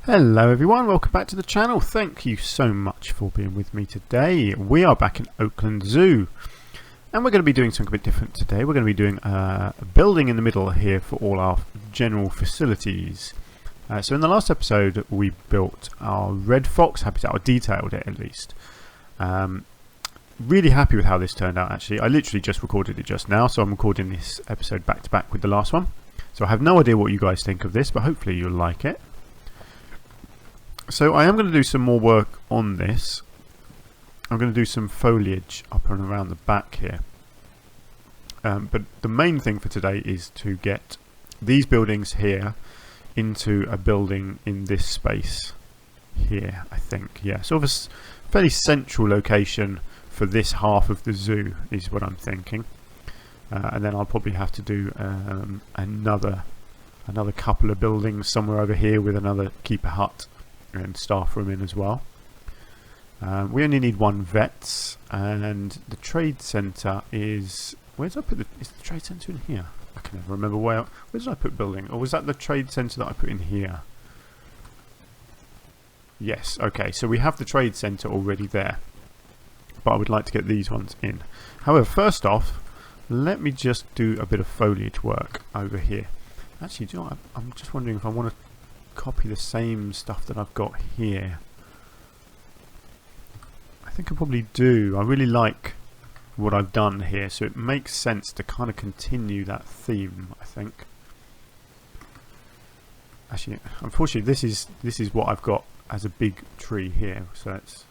Hello everyone, welcome back to the channel. Thank you so much for being with me today. We are back in Oakland Zoo and we're going to be doing something a bit different today. We're going to be doing a building in the middle here for all our general facilities. So in the last episode we built our red fox habitat, or detailed it at least. Really happy with how this turned out actually. I literally just recorded it just now, so I'm recording this episode back to back with the last one. So I have no idea what you guys think of this, but hopefully you'll like it. So I am going to do some more work on this. I'm going to do some foliage up and around the back here. But the main thing for today is to get these buildings here into a building in this space here, I think. Yeah, sort of a fairly central location for this half of the zoo is what I'm thinking. And then I'll probably have to do another couple of buildings somewhere over here with another keeper hut and staff room in as well. We only need one vets, and the trade centre is... Where did I put is the trade centre in here? I can never remember where did I put building, or was that the trade centre that I put in here? Yes, okay, so we have the trade centre already there, but I would like to get these ones in. However, first off, let me just do a bit of foliage work over here. Actually, do you know what? I'm just wondering if I want to copy the same stuff that I've got here. I think I probably do. I really like what I've done here, so it makes sense to kind of continue that theme, I think. Actually, unfortunately this is what I've got as a big tree here, so it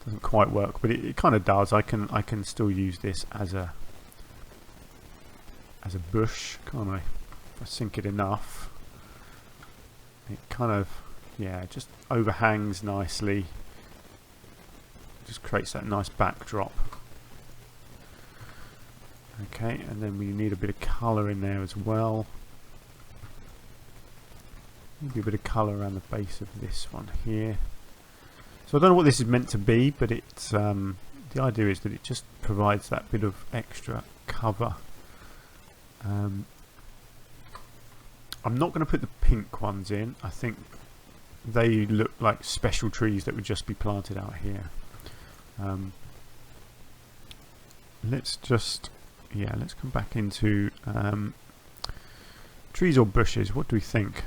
doesn't quite work, but it kind of does. I can still use this as a bush, can't I? If I sink it enough. It kind of, yeah, just overhangs nicely. Just creates that nice backdrop. Okay, and then we need a bit of colour in there as well. Maybe a bit of colour around the base of this one here. So I don't know what this is meant to be, but it's the idea is that it just provides that bit of extra cover. I'm not going to put the pink ones in. I think they look like special trees that would just be planted out here. Let's come back into trees or bushes. What do we think?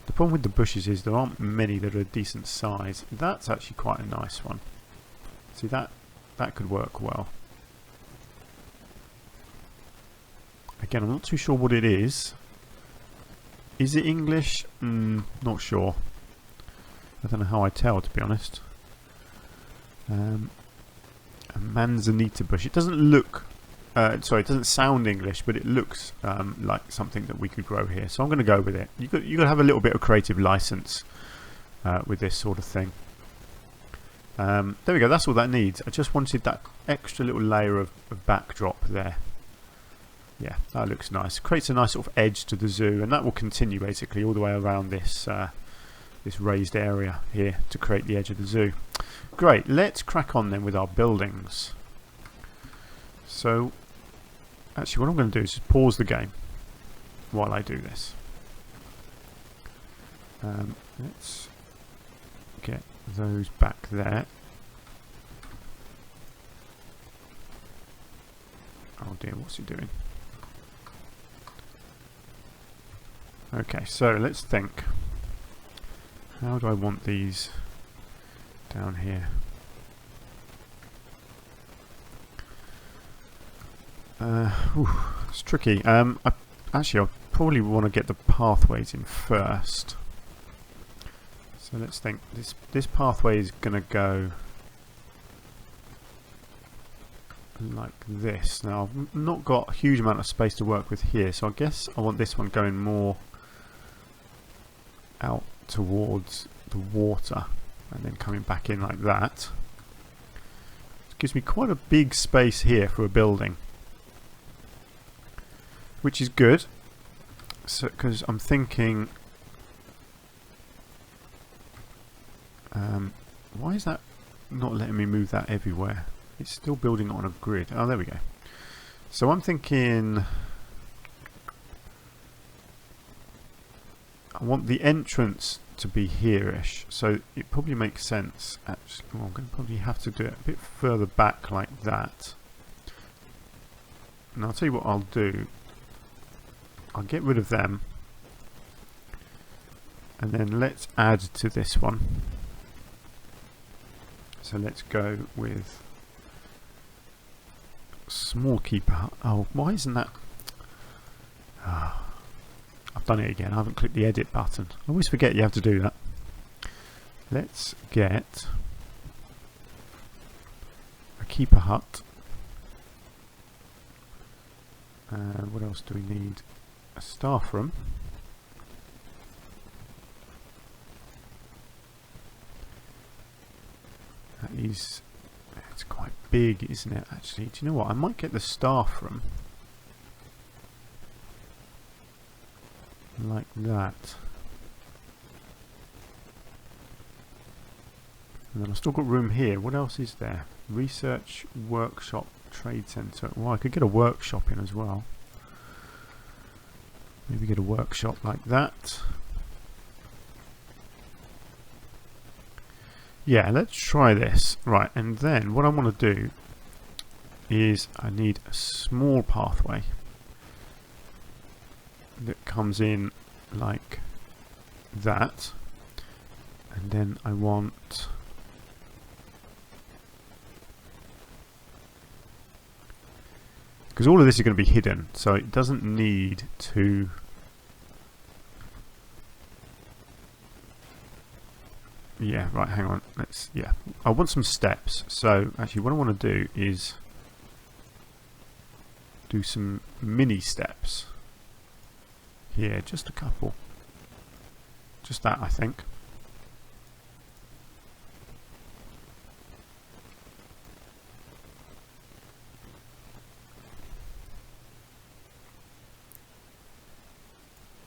The problem with the bushes is there aren't many that are a decent size. That's actually quite a nice one. See, that could work well. Again, I'm not too sure what it is. Is it English? Not sure. I don't know how I tell, to be honest. A manzanita bush. It doesn't look... sorry, it doesn't sound English, but it looks like something that we could grow here. So I'm going to go with it. You've got to have a little bit of creative license with this sort of thing. There we go. That's all that needs. I just wanted that extra little layer of backdrop there. Yeah, that looks nice. Creates a nice sort of edge to the zoo, and that will continue basically all the way around this this raised area here to create the edge of the zoo. Great, let's crack on then with our buildings. So, actually what I'm going to do is just pause the game while I do this. Let's get those back there. Oh dear, what's he doing? Okay, so let's think. How do I want these down here? It's tricky. Actually, I'll probably want to get the pathways in first. So let's think. This pathway is going to go like this. Now, I've not got a huge amount of space to work with here, so I guess I want this one going more out towards the water and then coming back in like that. It gives me quite a big space here for a building, which is good. So, because I'm thinking, why is that not letting me move that everywhere? It's still building on a grid. Oh, there we go. So I'm thinking I want the entrance to be here-ish, so it probably makes sense actually. Well, I'm going to probably have to do it a bit further back like that. And I'll tell you what I'll do. I'll get rid of them, and then let's add to this one. So let's go with small keeper. Oh, why isn't that? I've done it again. I haven't clicked the edit button. I always forget you have to do that. Let's get a keeper hut. What else do we need? A staff room. That is, it's quite big, isn't it, actually? Do you know what? I might get the staff room. Like that. And then I've still got room here. What else is there? Research, workshop, trade centre. Well, I could get a workshop in as well. Maybe get a workshop like that. Yeah, let's try this. Right, and then what I want to do is I need a small pathway that comes in like that, and then I want because all of this is going to be hidden, so it doesn't need to yeah, right, hang on, let's, yeah, I want some steps. So actually what I want to do is do some mini steps here, just a couple, just that I think.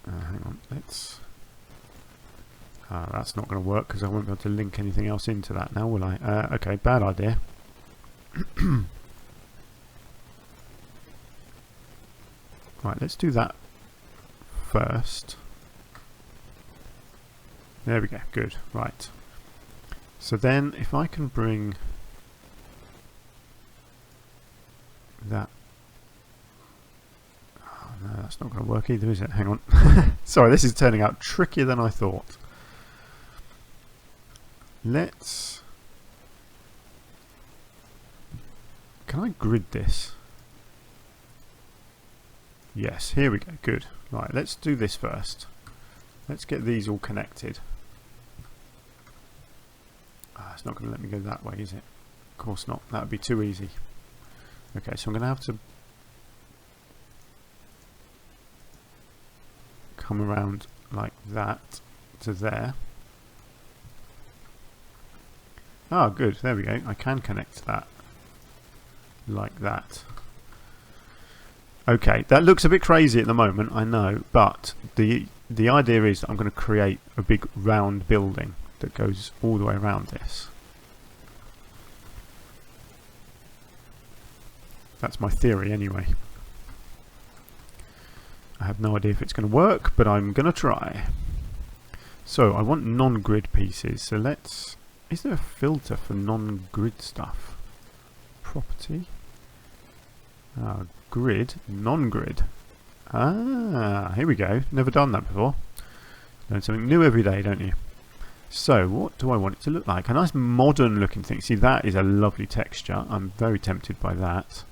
Hang on, let's that's not going to work because I won't be able to link anything else into that now, will I? Okay, bad idea. Right, let's do that first. There we go, good, right. So then if I can bring that, oh no, that's not going to work either, is it? Hang on. Sorry, this is turning out trickier than I thought. Let's, can I grid this? Yes, here we go, good. Right, let's do this first. Let's get these all connected. It's not going to let me go that way, is it? Of course not, that would be too easy. Okay, so I'm going to have to come around like that to there. Ah, good, there we go. I can connect that like that. Okay, that looks a bit crazy at the moment, I know, but the idea is that I'm going to create a big round building that goes all the way around this. That's my theory anyway. I have no idea if it's going to work, but I'm going to try. So I want non-grid pieces, so let's... Is there a filter for non-grid stuff? Property? Grid, non-grid. Ah, here we go. Never done that before. Learn something new every day, don't you? So, what do I want it to look like? A nice modern looking thing. See, that is a lovely texture. I'm very tempted by that.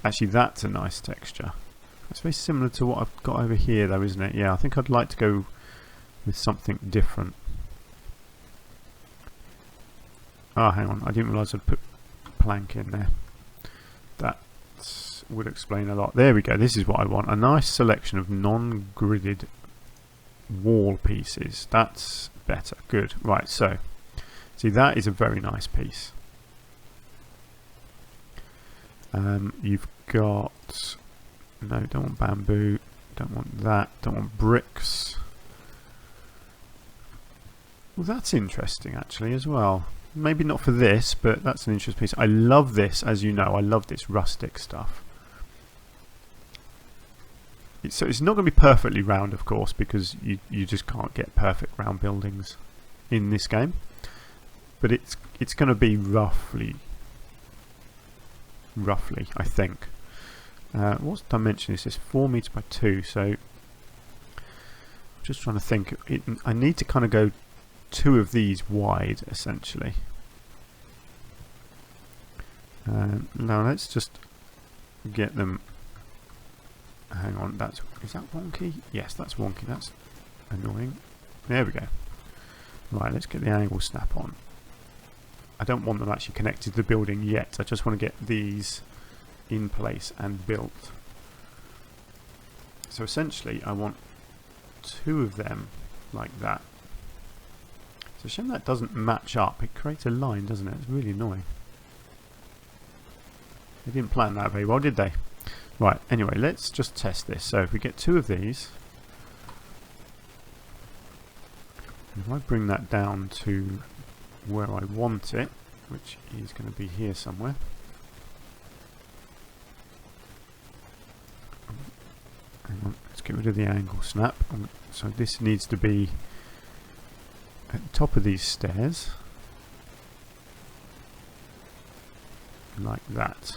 Actually, that's a nice texture. It's very similar to what I've got over here though, isn't it? Yeah, I think I'd like to go with something different. Ah, hang on. I didn't realise I'd put plank in there. That would explain a lot. There we go. This is what I want. A nice selection of non-gridded wall pieces. That's better. Good. Right, so see, that is a very nice piece. You've got, no, don't want bamboo, don't want that, don't want bricks. Well, that's interesting actually as well. Maybe not for this, but that's an interesting piece. I love this, as you know, I love this rustic stuff. So it's not going to be perfectly round, of course, because you just can't get perfect round buildings in this game. But it's going to be roughly, I think. What dimension is this? 4 meters by 2. So I'm just trying to think. I need to kind of go 2 of these wide, essentially. Now let's just get them. Hang on, is that wonky? Yes, that's wonky. That's annoying. There we go. Right, let's get the angle snap on. I don't want them actually connected to the building yet. I just want to get these in place and built. So essentially, I want 2 of them like that. It's a shame that doesn't match up. It creates a line, doesn't it? It's really annoying. They didn't plan that very well, did they? Right, anyway, let's just test this. So if we get 2 of these, if I bring that down to where I want it, which is going to be here somewhere. Hang on, let's get rid of the angle snap. So this needs to be at the top of these stairs, like that.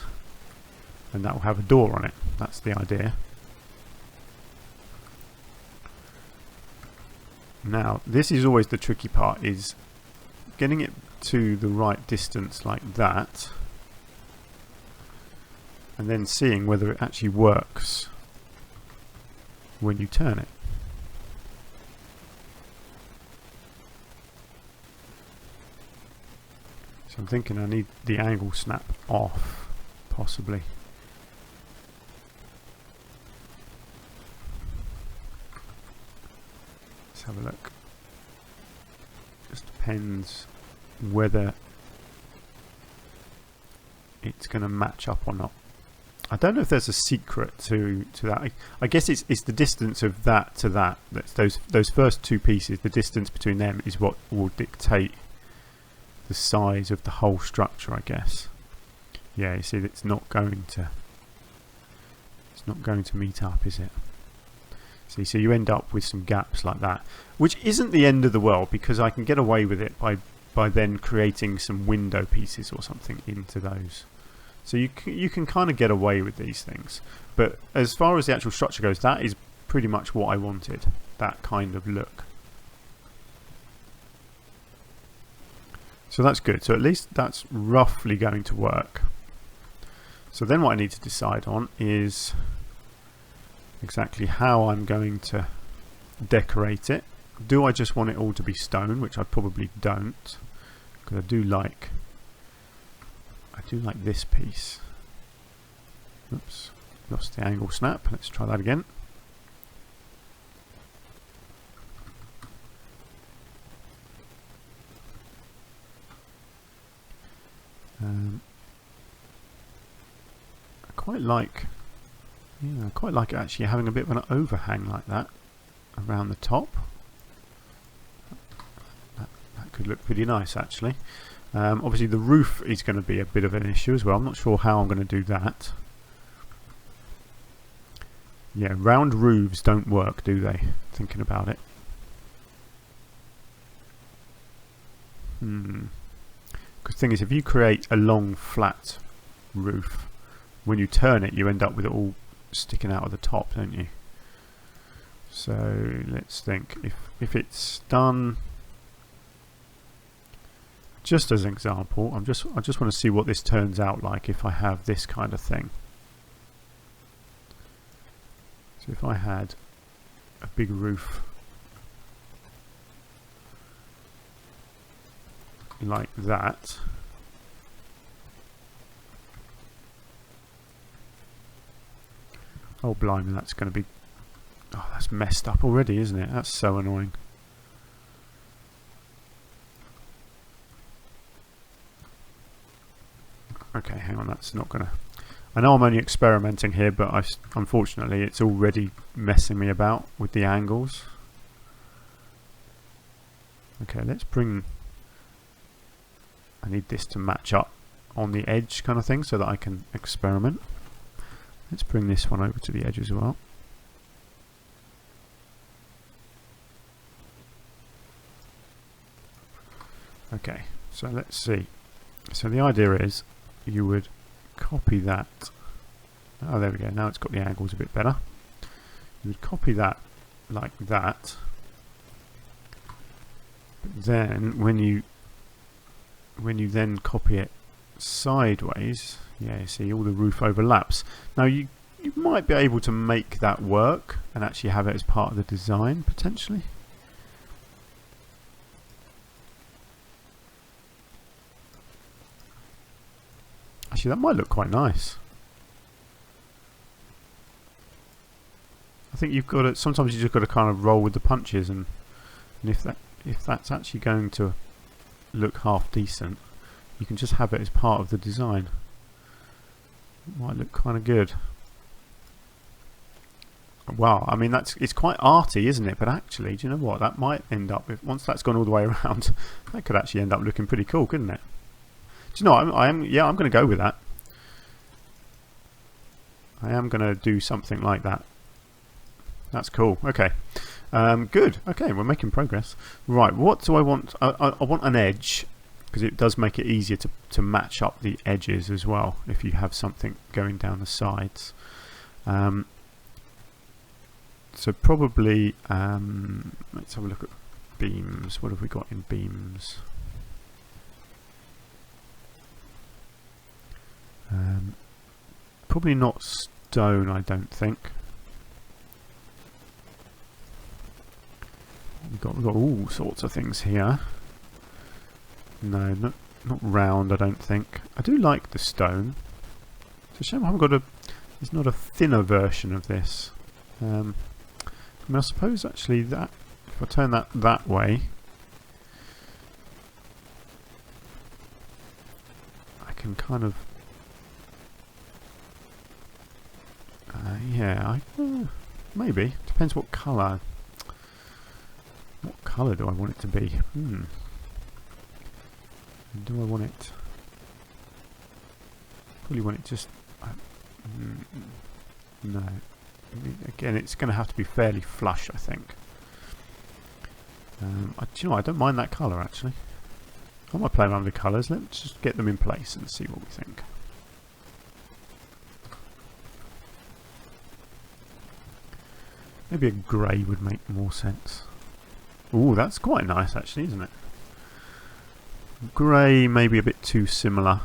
And that will have a door on it. That's the idea. Now, this is always the tricky part, is getting it to the right distance like that, and then seeing whether it actually works when you turn it. So I'm thinking I need the angle snap off, possibly. Have a look. Just depends whether it's going to match up or not. I don't know if there's a secret to that. I guess it's the distance of that to that. That's those first 2 pieces. The distance between them is what will dictate the size of the whole structure, I guess. Yeah, you see, it's not going to meet up, is it? See, so you end up with some gaps like that, which isn't the end of the world, because I can get away with it by then creating some window pieces or something into those. So you can kind of get away with these things. But as far as the actual structure goes, that is pretty much what I wanted, that kind of look. So that's good. So at least that's roughly going to work. So then what I need to decide on is exactly how I'm going to decorate it. Do I just want it all to be stone, which I probably don't, because I do like this piece. Oops, lost the angle snap. Let's try that again. I quite like. Yeah, I quite like it actually having a bit of an overhang like that around the top. That could look pretty nice actually. Obviously the roof is going to be a bit of an issue as well. I'm not sure how I'm going to do that. Yeah, round roofs don't work, do they? Thinking about it. Because the thing is, if you create a long flat roof, when you turn it you end up with it all sticking out of the top, don't you? So let's think, if it's done, just as an example, I just want to see what this turns out like if I have this kind of thing. So if I had a big roof like that, oh blimey, that's going to be, oh, that's messed up already, isn't it? That's so annoying. Okay, hang on, that's not going to, I know I'm only experimenting here, but unfortunately it's already messing me about with the angles. Okay, let's bring, I need this to match up on the edge kind of thing so that I can experiment. Let's bring this one over to the edge as well. Okay, so let's see. So the idea is you would copy that. Oh, there we go. Now it's got the angles a bit better. You would copy that like that. But then when you then copy it sideways, yeah, you see all the roof overlaps. Now you might be able to make that work and actually have it as part of the design potentially. Actually, that might look quite nice. I think you've got to, sometimes you just got to kind of roll with the punches, and if that's actually going to look half decent, you can just have it as part of the design. It might look kind of good. Wow, I mean it's quite arty, isn't it? But actually, do you know what? That might end up, once that's gone all the way around, that could actually end up looking pretty cool, couldn't it? Do you know, I'm going to go with that. I am going to do something like that. That's cool. Okay. Good. Okay, we're making progress. Right, what do I want? I want an edge, because it does make it easier to match up the edges as well if you have something going down the sides. So probably, let's have a look at beams. What have we got in beams? Probably not stone, I don't think. We've got all sorts of things here. No, not round, I don't think. I do like the stone. It's a shame I haven't got there's not a thinner version of this. I mean, I suppose actually that, if I turn that way, I can kind of, yeah, maybe. Depends what colour. What colour do I want it to be? Do I want it? Probably want it just. No. Again, it's going to have to be fairly flush, I think. Do you know, I don't mind that colour actually. I might play around with the colours. Let's just get them in place and see what we think. Maybe a grey would make more sense. Ooh, that's quite nice actually, isn't it? Grey, maybe a bit too similar.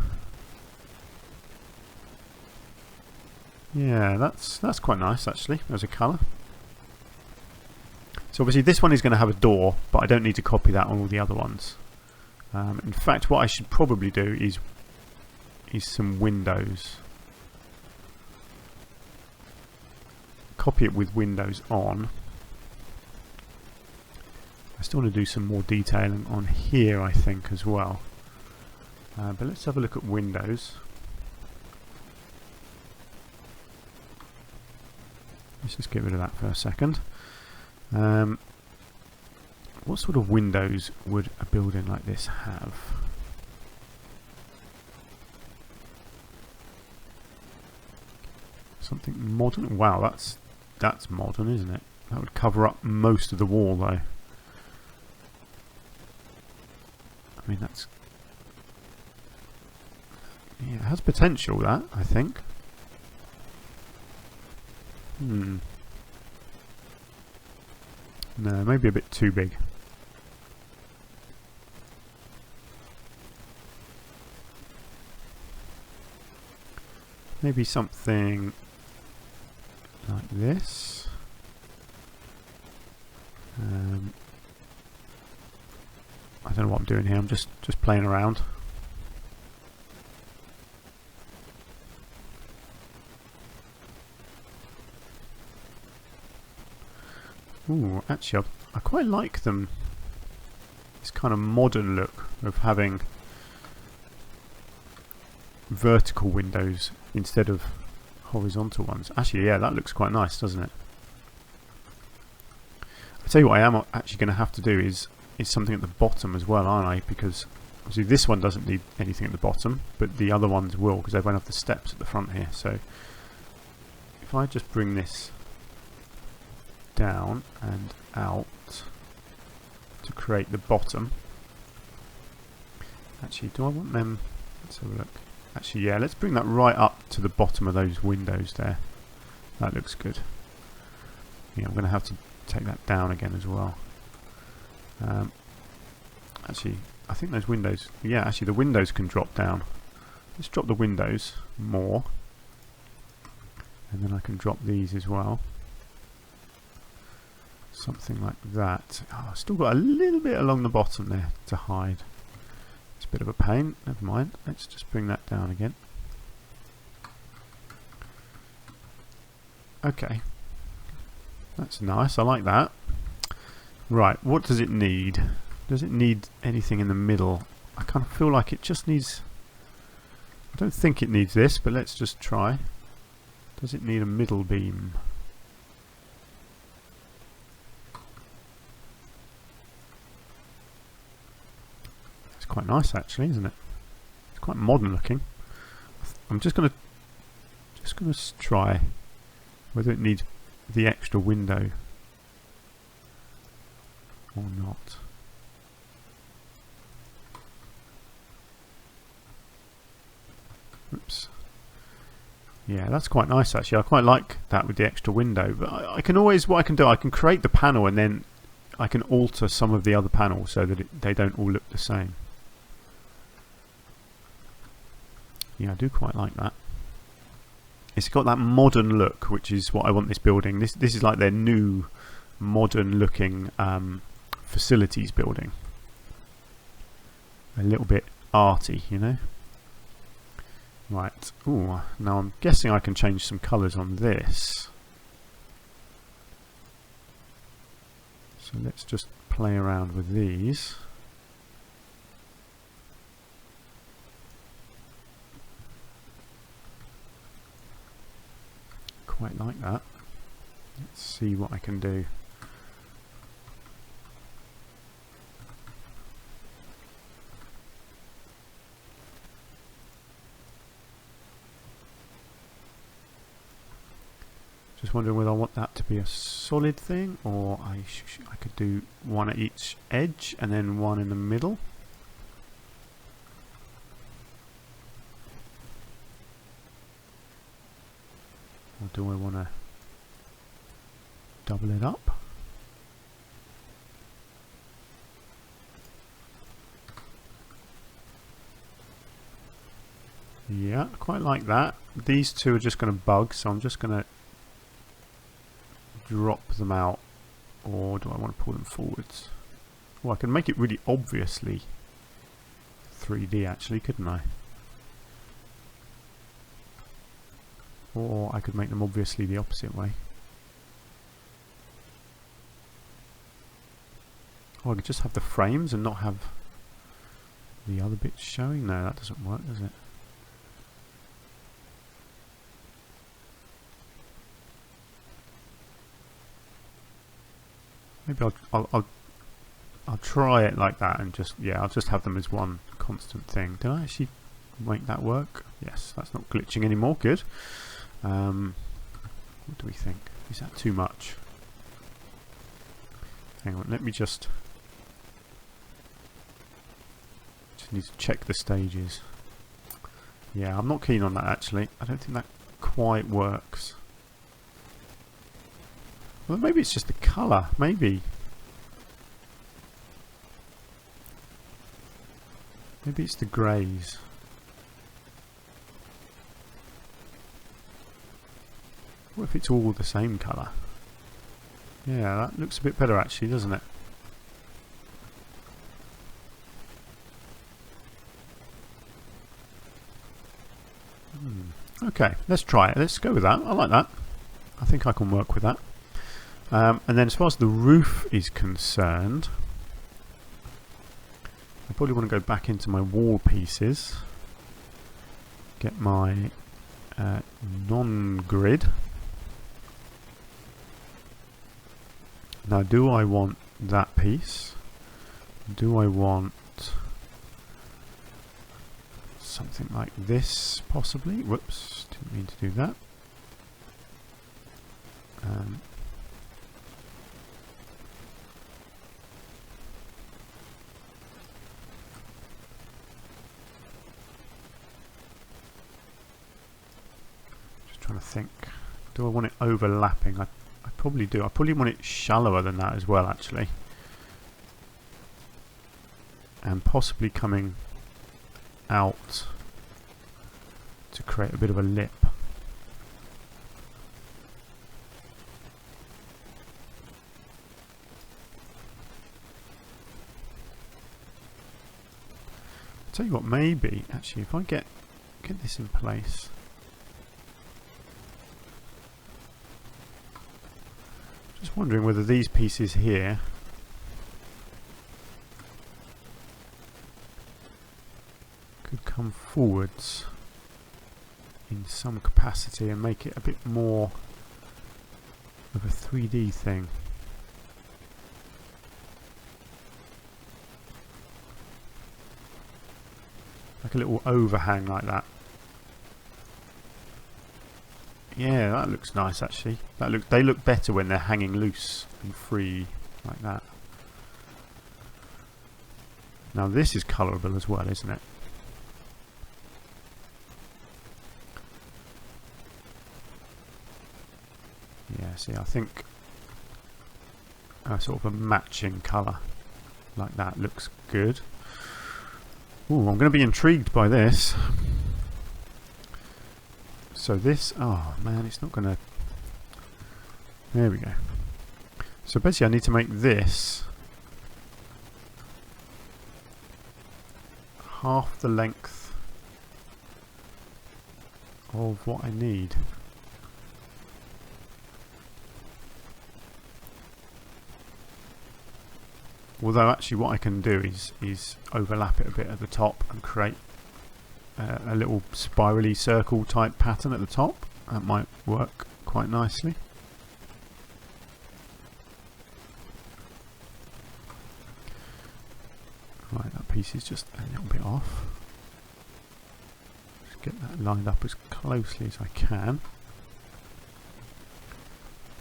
Yeah, that's quite nice actually as a colour. So obviously this one is going to have a door, but I don't need to copy that on all the other ones. In fact, what I should probably do is some windows. Copy it with windows on. I still want to do some more detailing on here, I think, as well. But let's have a look at windows. Let's just get rid of that for a second. What sort of windows would a building like this have? Something modern? Wow, that's modern, isn't it? That would cover up most of the wall, though. I mean, that's... yeah, it has potential, that, I think. No, maybe a bit too big. Maybe something like this. I don't know what I'm doing here. I'm just playing around. Ooh, actually, I quite like them. This kind of modern look of having vertical windows instead of horizontal ones. Actually, yeah, that looks quite nice, doesn't it? I'll tell you what I am actually going to have to do is something at the bottom as well, aren't I? Because obviously this one doesn't need anything at the bottom, but the other ones will, because they won't have the steps at the front here. So if I just bring this down and out to create the bottom, Actually, do I want them? Let's have a look. Actually, yeah, let's bring that right up to the bottom of those windows there. That looks good. Yeah, I'm going to have to take that down again as well. Actually, I think those windows... Yeah, actually the windows can drop down. Let's drop the windows more. And then I can drop these as well. Something like that. Oh, I've still got a little bit along the bottom there to hide. It's a bit of a pain. Never mind. Let's just bring that down again. Okay. That's nice. I like that. Right. What does it need? Does it need anything in the middle? I kind of feel like it just needs... I don't think it needs this, but let's just try. Does it need a middle beam? It's quite nice actually, isn't it? It's quite modern looking. I'm just gonna try whether it needs the extra window or not. Oops. Yeah, that's quite nice actually. I quite like that with the extra window. But I can always, what I can do, I can create the panel and then I can alter some of the other panels so that they don't all look the same. Yeah, I do quite like that. It's got that modern look, which is what I want this building. This is like their new modern looking facilities building. A little bit arty, you know. Right. Ooh, now I'm guessing I can change some colours on this. So let's just play around with these. Quite like that. Let's see what I can do. Just wondering whether I want that to be a solid thing or I could do one at each edge and then one in the middle. Or do I want to double it up? Yeah, I quite like that. These two are just going to bug, so I'm just going to drop them out, or do I want to pull them forwards? Well, I can make it really obviously 3D actually, couldn't I? Or I could make them obviously the opposite way. Or I could just have the frames and not have the other bits showing. No, that doesn't work, does it? Maybe I'll try it like that and just, yeah, I'll just have them as one constant thing. Did I actually make that work? Yes, that's not glitching anymore. Good. What do we think? Is that too much? Hang on, let me just need to check the stages. Yeah, I'm not keen on that actually. I don't think that quite works. Well, maybe it's just the colour. Maybe. Maybe it's the greys. What if it's all the same colour? Yeah, that looks a bit better actually, doesn't it? Okay, let's try it. Let's go with that. I like that. I think I can work with that. And then as far as the roof is concerned, I probably want to go back into my wall pieces, get my non-grid. Now, do I want that piece? Do I want something like this, possibly? Whoops, didn't mean to do that. trying to think. Do I want it overlapping? I probably do. I probably want it shallower than that as well, actually. And possibly coming out to create a bit of a lip. Tell you what, maybe actually if I get this in place, just wondering whether these pieces here could come forwards in some capacity and make it a bit more of a 3D thing. Like a little overhang like that. Yeah, that looks nice actually. They look better when they're hanging loose and free like that. Now this is colourable as well, isn't it? Yeah, see, I think sort of a matching colour like that looks good. Ooh, I'm going to be intrigued by this. So this, oh man, it's not going to... There we go. So basically I need to make this half the length of what I need. Although actually what I can do is overlap it a bit at the top and create a little spirally circle type pattern at the top. That might work quite nicely. Right, that piece is just a little bit off. Just get that lined up as closely as I can.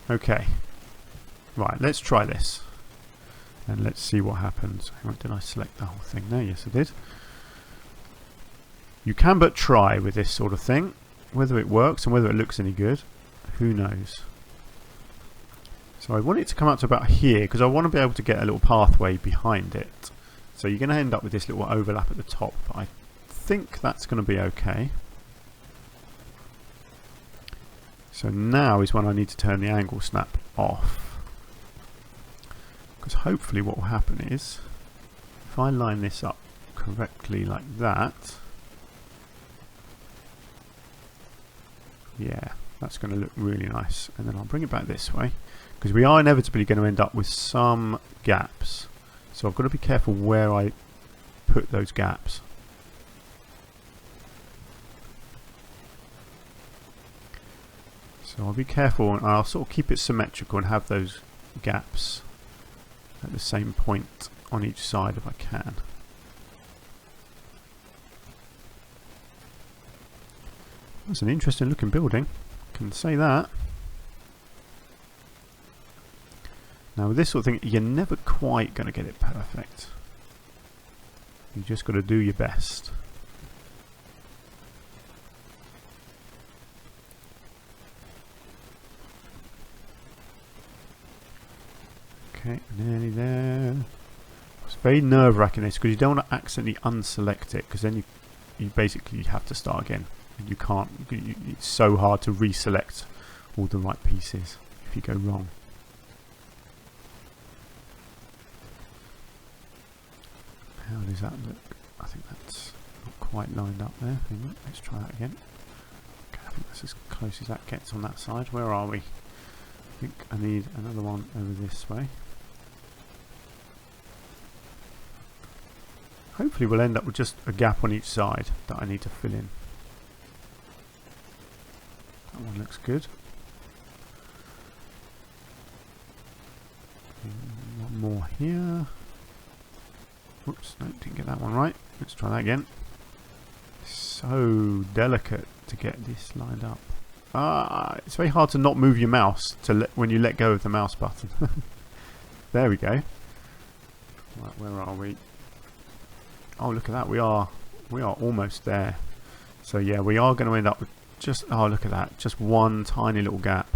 Okay. Right, let's try this. And let's see what happens. Hang on, did I select the whole thing there? Yes, I did. You can but try with this sort of thing. Whether it works and whether it looks any good, who knows. So I want it to come out to about here because I want to be able to get a little pathway behind it. So you're going to end up with this little overlap at the top. But I think that's going to be okay. So now is when I need to turn the angle snap off. Because hopefully what will happen is, if I line this up correctly like that, yeah, that's going to look really nice. And then I'll bring it back this way, because we are inevitably going to end up with some gaps. So I've got to be careful where I put those gaps. So I'll be careful and I'll sort of keep it symmetrical and have those gaps at the same point on each side if I can. That's an interesting looking building, can say that. Now with this sort of thing, you're never quite going to get it perfect. You just got to do your best. Okay, nearly there. It's very nerve-wracking this because you don't want to accidentally unselect it, because then you basically have to start again and you can't. It's so hard to reselect all the right pieces if you go wrong. How does that look? I think that's not quite lined up there. Hang on, let's try that again. Okay, I think that's as close as that gets on that side. Where are we? I think I need another one over this way. Hopefully we'll end up with just a gap on each side that I need to fill in. That one looks good. One more here. Whoops, no, didn't get that one right. Let's try that again. So delicate to get this lined up. It's very hard to not move your mouse when you let go of the mouse button. There we go. Right, where are we? Oh, look at that. We are almost there. So yeah, we are going to end up with just, oh look at that, just one tiny little gap.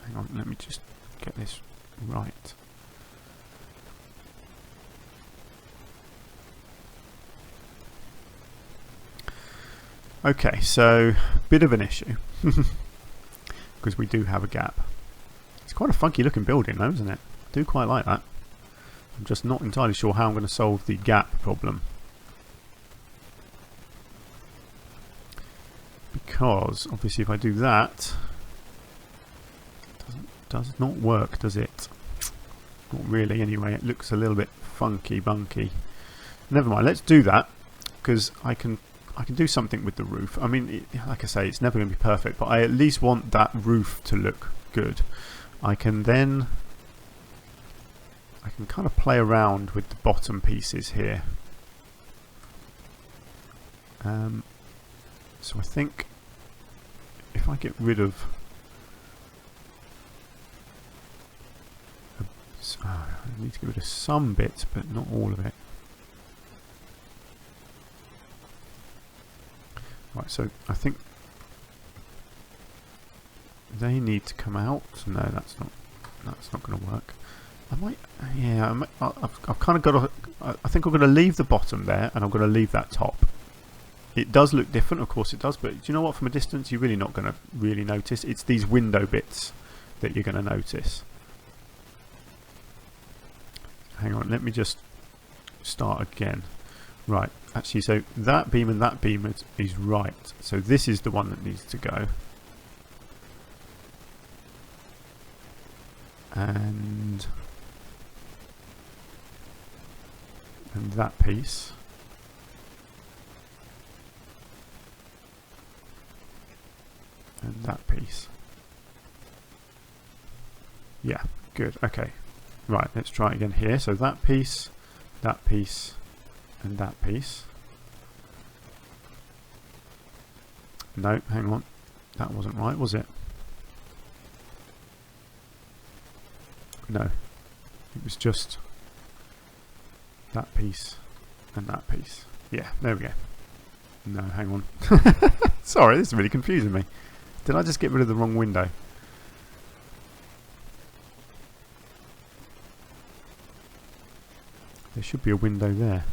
Hang on, let me just get this right. Okay, so bit of an issue because we do have a gap. It's quite a funky looking building though, isn't it? I do quite like that. I'm just not entirely sure how I'm going to solve the gap problem. Because obviously if I do that, it does not work, does it? Not really anyway, it looks a little bit funky bunky. Never mind, let's do that because I can do something with the roof. I mean, like I say, it's never going to be perfect, but I at least want that roof to look good. I can kind of play around with the bottom pieces here. So I think if I get rid of I need to get rid of some bits, but not all of it. Right, so I think they need to come out. No, that's not going to work. I might, yeah, I've kind of got to. I think I'm going to leave the bottom there, and I'm going to leave that top. It does look different, of course it does, but do you know what? From a distance, you're really not going to really notice. It's these window bits that you're going to notice. Hang on, let me just start again. Right, actually, so that beam and that beam is right. So this is the one that needs to go. And that piece. And that piece. Yeah, good, okay. Right, let's try it again here. So that piece, and that piece. No, hang on. That wasn't right, was it? No. It was just that piece and that piece. Yeah, there we go. No, hang on. Sorry, this is really confusing me. Did I just get rid of the wrong window? There should be a window there.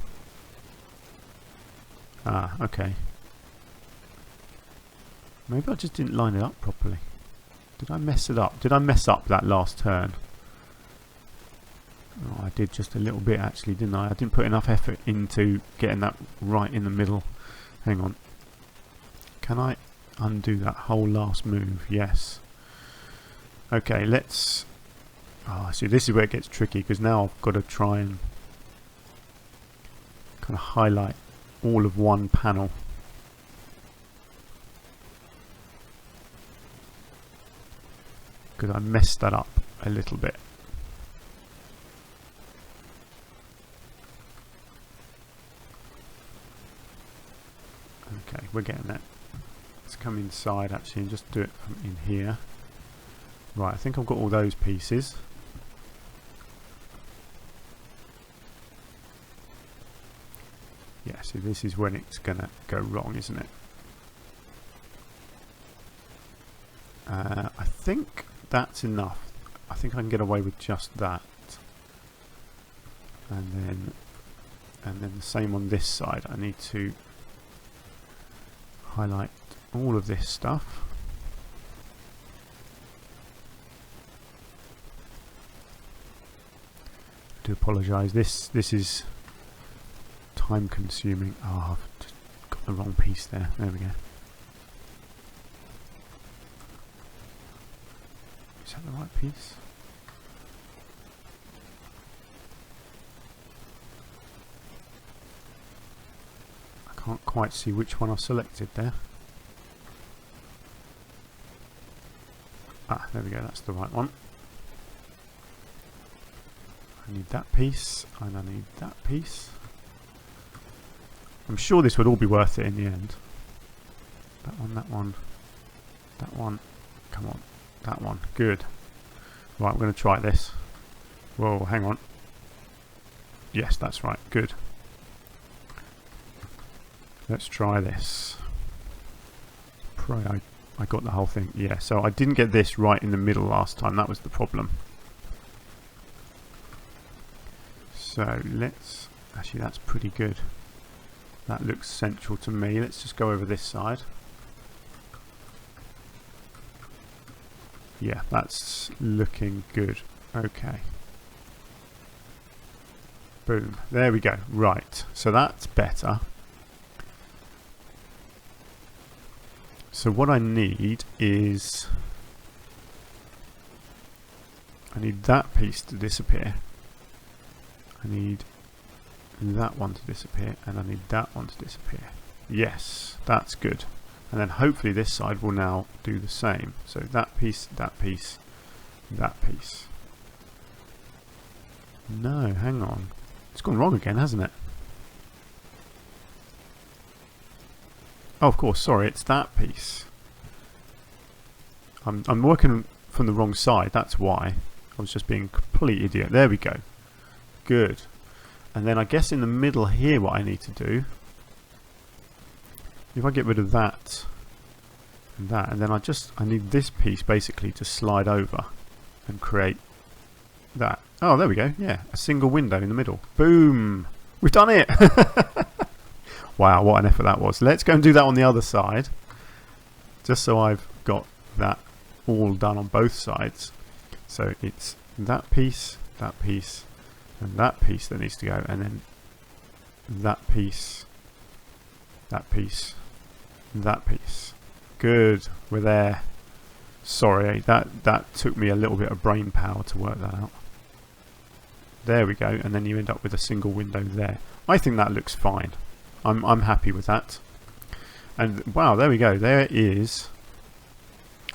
Ah, okay. Maybe I just didn't line it up properly. Did I mess it up? Did I mess up that last turn? Oh, I did just a little bit actually, didn't I? I didn't put enough effort into getting that right in the middle. Hang on. Can I undo that whole last move? Yes. Okay, let's... Oh, see, this is where it gets tricky because now I've got to try and kind of highlight all of one panel. Because I messed that up a little bit. Okay, we're getting that. Let's come inside actually and just do it from in here. Right, I think I've got all those pieces. Yeah, so this is when it's going to go wrong, isn't it? I think that's enough. I think I can get away with just that. And then the same on this side. I need to highlight all of this stuff. I do apologise. This is time consuming. Oh, I've just got the wrong piece there. There we go. Is that the right piece? I can't quite see which one I've selected there. Ah, there we go, that's the right one. I need that piece, and I need that piece. I'm sure this would all be worth it in the end. That one, that one, that one. Come on, that one. Good. Right, I'm going to try this. Whoa, hang on. Yes, that's right. Good. Let's try this. Pray I got the whole thing. Yeah, so I didn't get this right in the middle last time. That was the problem. So let's... Actually, that's pretty good. That looks central to me. Let's just go over this side. Yeah, that's looking good. Okay. Boom. There we go. Right. So that's better. So what I need is... I need that piece to disappear. I need that one to disappear. And I need that one to disappear. Yes, that's good. And then hopefully this side will now do the same. So that piece, that piece, that piece. No, hang on. It's gone wrong again, hasn't it? Oh, of course, sorry, it's that piece. I'm working from the wrong side, that's why. I was just being a complete idiot. There we go. Good. And then I guess in the middle here what I need to do, if I get rid of that and that, and then I need this piece basically to slide over and create that. Oh, there we go. Yeah, a single window in the middle. Boom! We've done it! Wow, what an effort that was. Let's go and do that on the other side. Just so I've got that all done on both sides. So it's that piece, and that piece that needs to go, and then that piece, that piece, that piece. Good, we're there. Sorry, that took me a little bit of brain power to work that out. There we go, and then you end up with a single window there. I think that looks fine. I'm happy with that. And wow, there we go. There is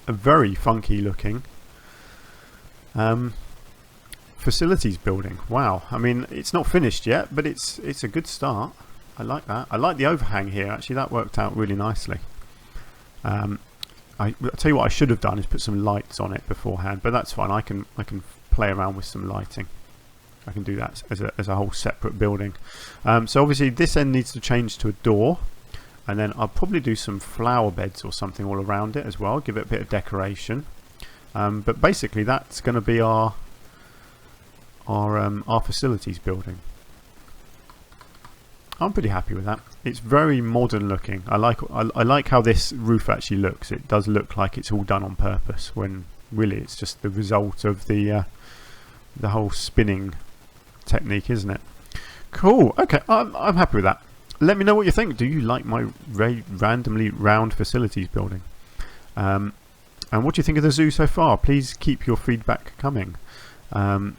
a very funky looking facilities building. Wow, I mean it's not finished yet, but it's a good start. I like that. I like the overhang here. Actually, that worked out really nicely. I'll tell you what I should have done is put some lights on it beforehand, but that's fine. I can play around with some lighting. I can do that as a whole separate building. So obviously this end needs to change to a door, and then I'll probably do some flower beds or something all around it as well, give it a bit of decoration. But basically that's going to be our facilities building. I'm pretty happy with that. It's very modern looking. I like how this roof actually looks. It does look like it's all done on purpose, when really it's just the result of the whole spinning technique, isn't it? Cool. Okay, I'm happy with that. Let me know what you think. Do you like my randomly round facilities building? And what do you think of the zoo so far? Please keep your feedback coming.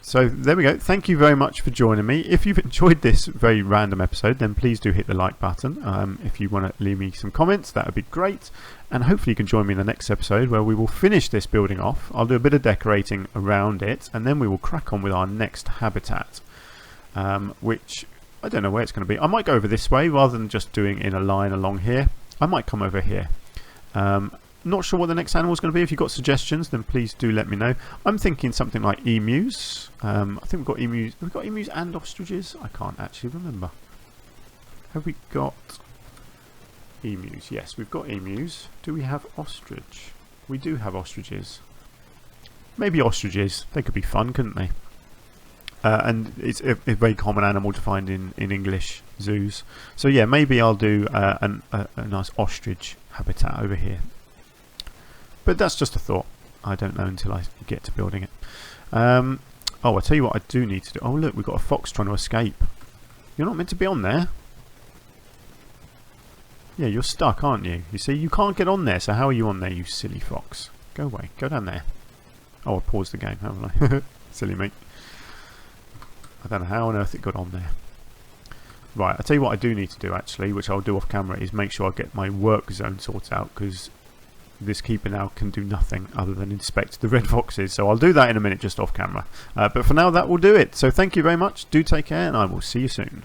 So there we go. Thank you very much for joining me. If you've enjoyed this very random episode, then please do hit the like button. If you want to leave me some comments, that would be great. And hopefully you can join me in the next episode where we will finish this building off. I'll do a bit of decorating around it, and then we will crack on with our next habitat, which I don't know where it's going to be. I might go over this way rather than just doing in a line along here. I might come over here. Not sure what the next animal is going to be. If you've got suggestions, then please do let me know. I'm thinking something like emus. I think we've got emus. Have we got emus and ostriches? I can't actually remember. Have we got emus? Yes, we've got emus. Do we have ostrich? We do have ostriches. Maybe ostriches. They could be fun, couldn't they? And it's a very common animal to find in English zoos. So yeah, maybe I'll do a nice ostrich habitat over here. But that's just a thought. I don't know until I get to building it. Oh, I'll tell you what I do need to do. Oh, look, we've got a fox trying to escape. You're not meant to be on there. Yeah, you're stuck, aren't you? You see, you can't get on there, so how are you on there, you silly fox? Go away. Go down there. Oh, I paused the game, haven't I? Silly me. I don't know how on earth it got on there. Right, I'll tell you what I do need to do, actually, which I'll do off camera, is make sure I get my work zone sorted out, because this keeper now can do nothing other than inspect the red foxes. So I'll do that in a minute just off camera. But for now, that will do it. So thank you very much. Do take care, and I will see you soon.